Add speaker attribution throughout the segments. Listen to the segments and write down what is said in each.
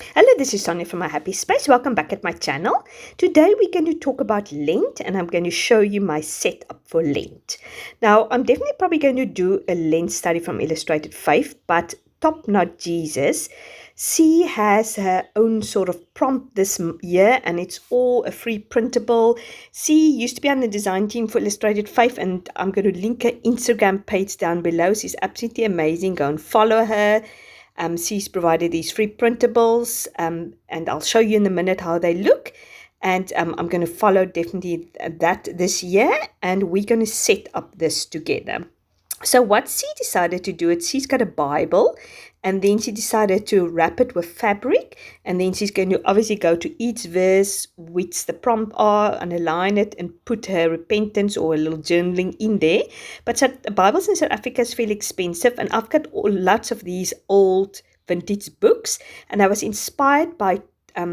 Speaker 1: Hello, this is Sonja from My Happy Space. Welcome back at my channel. Today we're going to talk about Lent and I'm going to show you my setup for Lent. Now, I'm definitely probably going to do a Lent study from Illustrated Faith, but Top Knot Jesus, she has her own sort of prompt this year and it's all a free printable. She used to be on the design team for Illustrated Faith and I'm going to link her Instagram page down below. She's absolutely amazing. Go and follow her. She's provided these free printables, and I'll show you in a minute how they look. And I'm going to follow definitely that this year, and we're going to set up this together. So what she decided to do, she's got a Bible, and then she decided to wrap it with fabric, and then she's going to obviously go to each verse, which the prompt are, and align it and put her repentance or a little journaling in there. But Bibles in South Africa is fairly expensive, and I've got lots of these old vintage books, and I was inspired by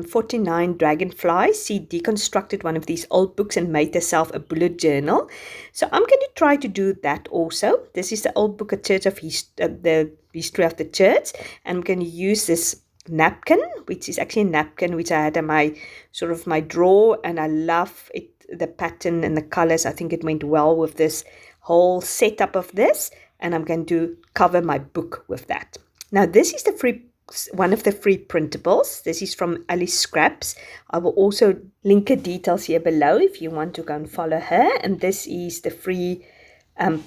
Speaker 1: 49 Dragonflies. She deconstructed one of these old books and made herself a bullet journal. So I'm going to try to do that also. This is the old book of Church of the History of the Church. And I'm going to use this napkin, which is actually a napkin which I had in my my drawer, and I love it, the pattern and the colors. I think it went well with this whole setup of this, and I'm going to cover my book with that. Now this is one of the free printables. This is from Alice Scraps. I will also link her details here below if you want to go and follow her. And this is the free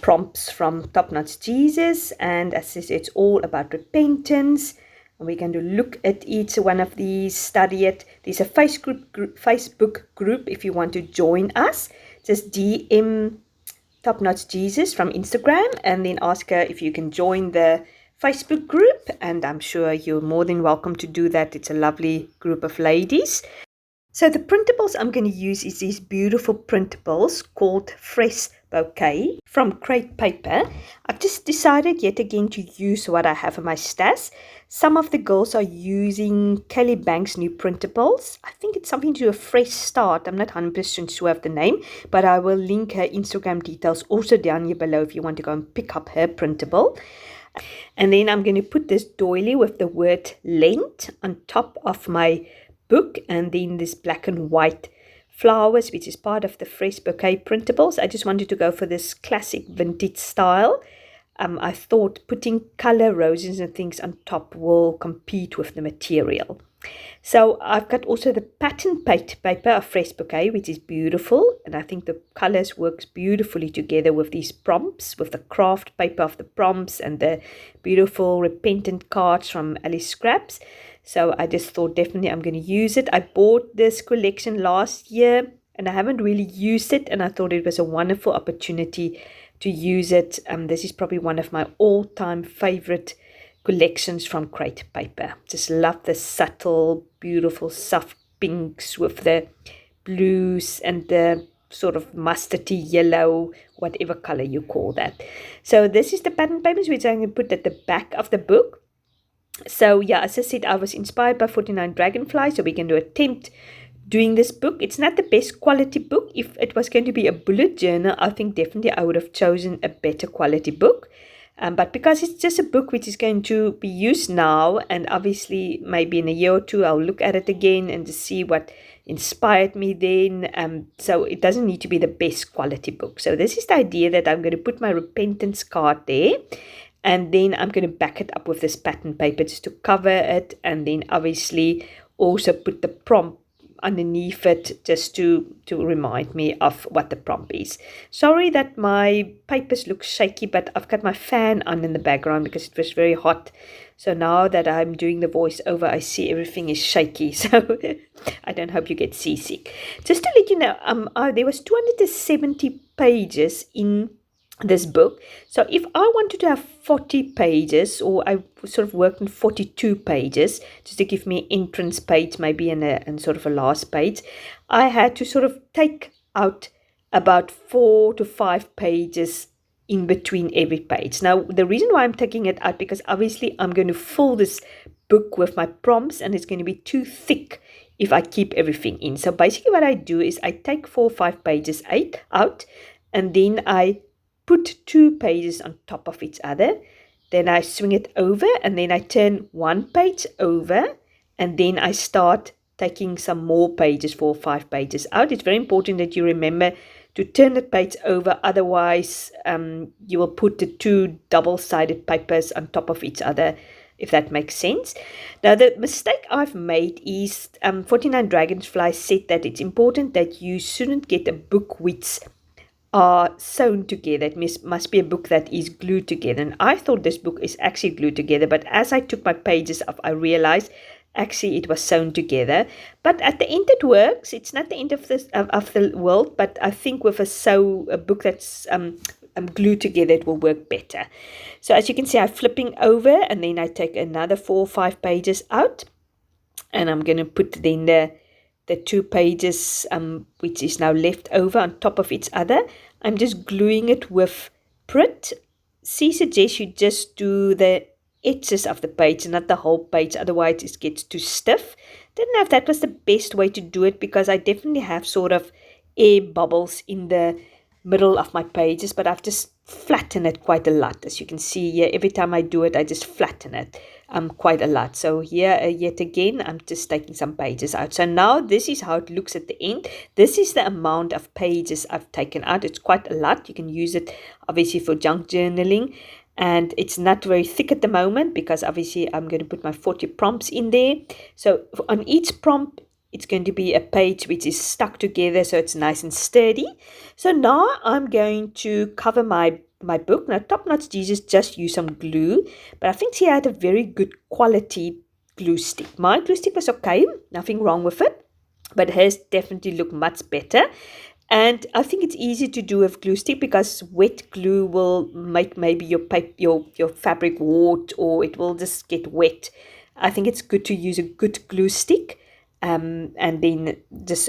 Speaker 1: prompts from Top Knot Jesus. And as I said, it's all about repentance. And we're going to look at each one of these, study it. There's a Facebook group if you want to join us. Just DM Top Knot Jesus from Instagram and then ask her if you can join the Facebook group, and I'm sure you're more than welcome to do that. It's a lovely group of ladies. So the printables I'm going to use is these beautiful printables called Fresh Bouquet from Crate Paper. I've just decided yet again to use what I have in my stash. Some of the girls are using Kelly Banks' new printables. I think it's something to do with Fresh Start. I'm not 100% sure of the name, but I will link her Instagram details also down here below if you want to go and pick up her printable. And then I'm going to put this doily with the word Lent on top of my book, and then this black and white flowers, which is part of the Fresh Bouquet printables. I just wanted to go for this classic vintage style. I thought putting color roses and things on top will compete with the material. So I've got also the pattern paper of Fresh Bouquet, which is beautiful, and I think the colors works beautifully together with these prompts, with the craft paper of the prompts and the beautiful repentant cards from Alice Scraps. So I just thought definitely I'm going to use it. I bought this collection last year and I haven't really used it, and I thought it was a wonderful opportunity to use it. This is probably one of my all-time favorite collections from Crate Paper. Just love the subtle, beautiful, soft pinks with the blues and the sort of mustardy yellow, whatever color you call that. So this is the pattern papers which I'm going to put at the back of the book. So yeah, as I said, I was inspired by 49 Dragonflies, so we're going to attempt doing this book. It's not the best quality book. If it was going to be a bullet journal, I think definitely I would have chosen a better quality book. But because it's just a book which is going to be used now, and obviously maybe in a year or two I'll look at it again and to see what inspired me then. So it doesn't need to be the best quality book. So this is the idea, that I'm going to put my repentance card there, and then I'm going to back it up with this pattern paper just to cover it, and then obviously also put the prompt underneath it just to remind me of what the prompt is. Sorry that my papers look shaky, but I've got my fan on in the background because it was very hot. So now that I'm doing the voiceover, I see everything is shaky. So I don't hope you get seasick. Just to let you know, there was 270 pages in this book. So if I wanted to have 40 pages, or I sort of worked on 42 pages just to give me an entrance page maybe and sort of a last page, I had to sort of take out about 4 to 5 pages in between every page. Now the reason why I'm taking it out, because obviously I'm going to fill this book with my prompts and it's going to be too thick if I keep everything in. So basically what I do is I take 4 or 5 pages out, and then I put 2 pages on top of each other. Then I swing it over, and then I turn 1 page over, and then I start taking some more pages, 4 or 5 pages out. It's very important that you remember to turn the page over, otherwise you will put the two double-sided papers on top of each other, if that makes sense. Now, the mistake I've made is 49 Dragonflies said that it's important that you shouldn't get a book which are sewn together. It must be a book that is glued together. And I thought this book is actually glued together, but as I took my pages up, I realized actually it was sewn together. But at the end it works. It's not the end of the world, but I think with a book that's glued together, it will work better. So as you can see, I'm flipping over, and then I take another 4 or 5 pages out, and I'm going to put then the 2 pages which is now left over on top of each other. I'm just gluing it with Print. She suggests you just do the edges of the page, not the whole page, otherwise it gets too stiff. Didn't know if that was the best way to do it, because I definitely have sort of air bubbles in the middle of my pages, but I've just flattened it quite a lot. As you can see here, every time I do it, I just flatten it quite a lot. So here yet again, I'm just taking some pages out. So now this is how it looks at the end. This is the amount of pages I've taken out. It's quite a lot. You can use it obviously for junk journaling, and it's not very thick at the moment because obviously I'm going to put my 40 prompts in there. So on each prompt, it's going to be a page which is stuck together, so it's nice and sturdy. So now I'm going to cover my book. Now, Top Notch Jesus just used some glue, but I think she had a very good quality glue stick. My glue stick was okay, nothing wrong with it, but hers definitely looked much better. And I think it's easy to do with glue stick because wet glue will make maybe your fabric wart, or it will just get wet. I think it's good to use a good glue stick. And then just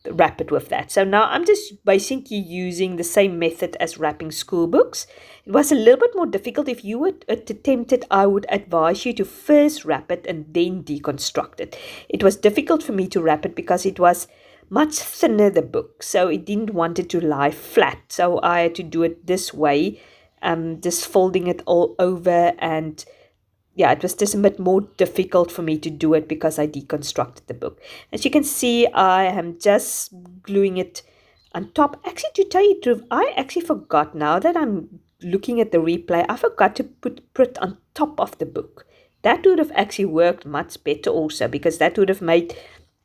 Speaker 1: wrap it with that. So now I'm just basically using the same method as wrapping school books. It was a little bit more difficult. If you would attempt it, I would advise you to first wrap it and then deconstruct it. It was difficult for me to wrap it because it was much thinner, the book, so it didn't want it to lie flat. So I had to do it this way, just folding it all over, and yeah, it was just a bit more difficult for me to do it because I deconstructed the book. As you can see, I am just gluing it on top. Actually, to tell you the truth, I actually forgot, now that I'm looking at the replay, I forgot to put Print on top of the book. That would have actually worked much better also, because that would have made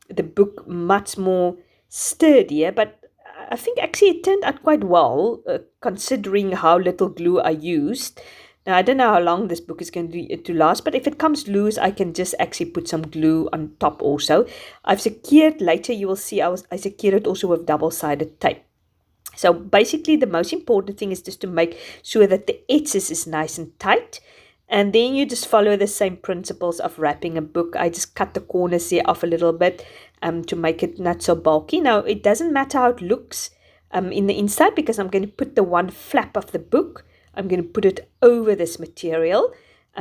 Speaker 1: the book much more sturdier. But I think actually it turned out quite well, considering how little glue I used. Now, I don't know how long this book is going to last, but if it comes loose, I can just actually put some glue on top also. I've secured, later you will see, I secured it also with double-sided tape. So basically, the most important thing is just to make sure that the edges is nice and tight. And then you just follow the same principles of wrapping a book. I just cut the corners there off a little bit to make it not so bulky. Now, it doesn't matter how it looks in the inside, because I'm going to put the one flap of the book, I'm going to put it over this material,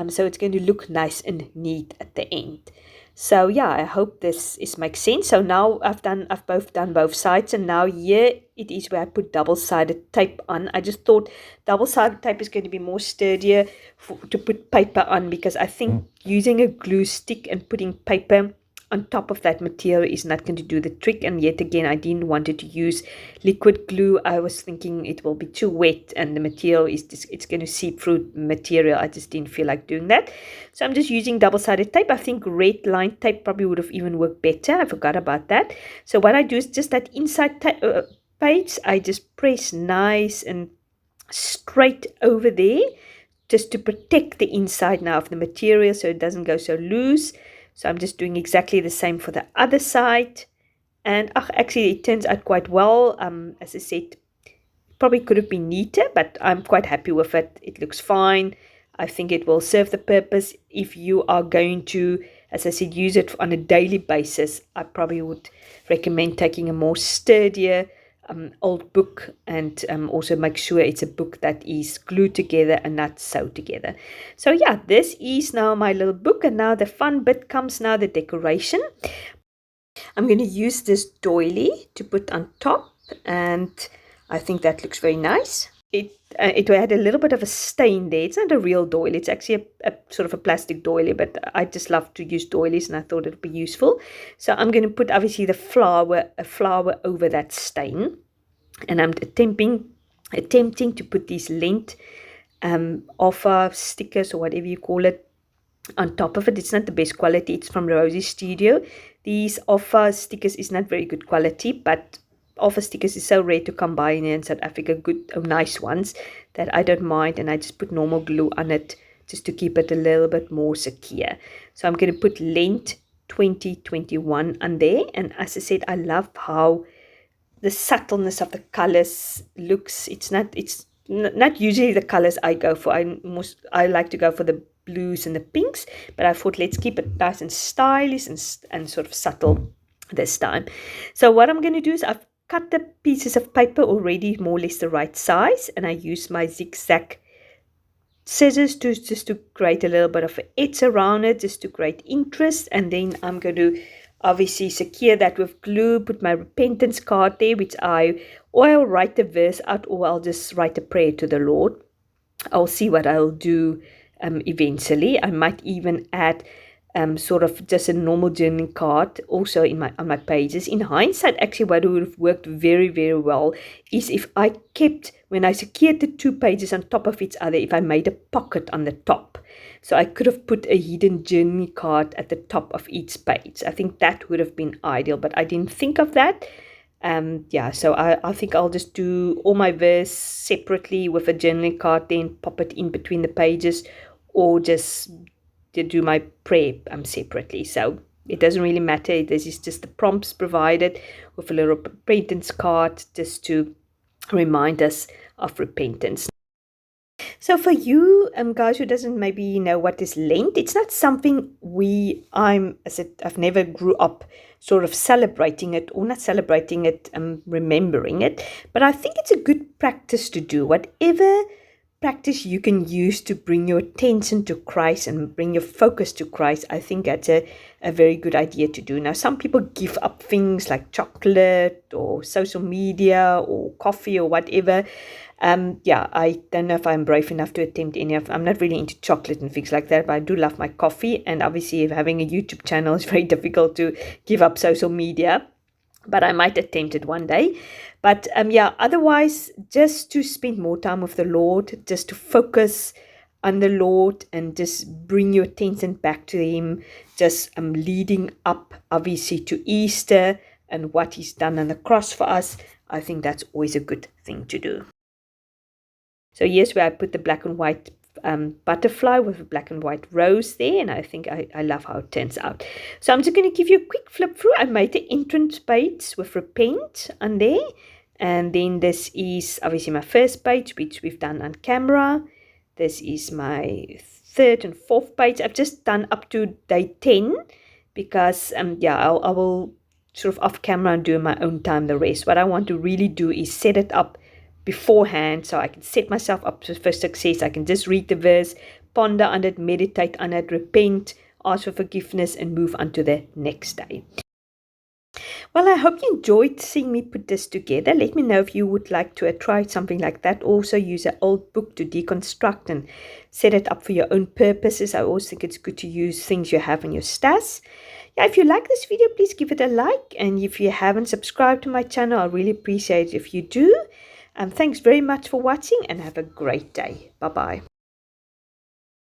Speaker 1: so it's going to look nice and neat at the end. So yeah, I hope this makes sense. So now I've done both sides, and now here it is where I put double-sided tape on. I just thought double-sided tape is going to be more sturdier to put paper on, because I think using a glue stick and putting paper on top of that material is not going to do the trick. And yet again, I didn't want it to use liquid glue. I was thinking it will be too wet and the material is just, it's going to seep through material. I just didn't feel like doing that. So I'm just using double-sided tape. I think red line tape probably would have even worked better. I forgot about that. So what I do is just that inside page, I just press nice and straight over there, just to protect the inside now of the material so it doesn't go so loose. So I'm just doing exactly the same for the other side. And actually it turns out quite well. As I said, probably could have been neater, but I'm quite happy with it. It looks fine. I think it will serve the purpose. If you are going to, as I said, use it on a daily basis, I probably would recommend taking a more sturdier old book, and also make sure it's a book that is glued together and not sewed together. So yeah, this is now my little book, and now the fun bit comes now, the decoration. I'm going to use this doily to put on top, and I think that looks very nice. it had a little bit of a stain there. It's not a real doily. It's actually a sort of a plastic doily, but I just love to use doilies, and I thought it would be useful. So I'm going to put obviously a flower over that stain, and I'm attempting to put these Lent offer stickers or whatever you call it on top of it. It's not the best quality. It's from Rosie Studio. These offer stickers is not very good quality, but offer stickers is so rare to come by in South Africa, good nice ones, that I don't mind, and I just put normal glue on it just to keep it a little bit more secure. So I'm going to put Lent 2021 on there, and as I said, I love how the subtleness of the colors looks. It's not usually the colors I go for. I like to go for the blues and the pinks, but I thought let's keep it nice and stylish and sort of subtle this time. So what I'm going to do is I've cut the pieces of paper already more or less the right size, and I use my zigzag scissors just to create a little bit of an edge around it, just to create interest. And then I'm going to obviously secure that with glue, put my repentance card there, which I'll write the verse out, or I'll just write a prayer to the Lord. I'll see what I'll do eventually. I might even add sort of just a normal journaling card also on my pages. In hindsight, actually what would have worked very, very well is if I kept, when I secured the 2 pages on top of each other, if I made a pocket on the top. So I could have put a hidden journaling card at the top of each page. I think that would have been ideal, but I didn't think of that. Yeah, so I think I'll just do all my verse separately with a journaling card, then pop it in between the pages, or just to do my prayer separately. So it doesn't really matter. This is just the prompts provided with a little repentance card just to remind us of repentance. So for you guys who doesn't maybe know what is Lent, it's not something I've never grew up sort of celebrating it, or not celebrating it, remembering it, but I think it's a good practice to do. Whatever practice you can use to bring your attention to Christ and bring your focus to Christ, I think that's a very good idea to do. Now, some people give up things like chocolate or social media or coffee or whatever. Yeah, I don't know if I'm brave enough to attempt any of. I'm not really into chocolate and things like that, but I do love my coffee. And obviously, if having a YouTube channel, it's very difficult to give up social media. But I might attempt it one day. But yeah, otherwise, just to spend more time with the Lord, just to focus on the Lord and just bring your attention back to Him, just leading up, obviously, to Easter and what He's done on the cross for us. I think that's always a good thing to do. So here's where I put the black and white butterfly with a black and white rose there, and I think I love how it turns out. So I'm just going to give you a quick flip through. I made the entrance page with repent on there, and then this is obviously my first page, which we've done on camera. This is my 3rd and 4th page. I've just done up to day 10 because yeah, I will sort of off camera and do in my own time the rest. What I want to really do is set it up beforehand, so I can set myself up for success. I can just read the verse, ponder on it, meditate on it, repent, ask for forgiveness, and move on to the next day. Well, I hope you enjoyed seeing me put this together. Let me know if you would like to try something like that. Also use an old book to deconstruct and set it up for your own purposes. I always think it's good to use things you have in your stash. Yeah, if you like this video, please give it a like. And if you haven't subscribed to my channel, I really appreciate it if you do. Thanks very much for watching, and have a great day. Bye-bye.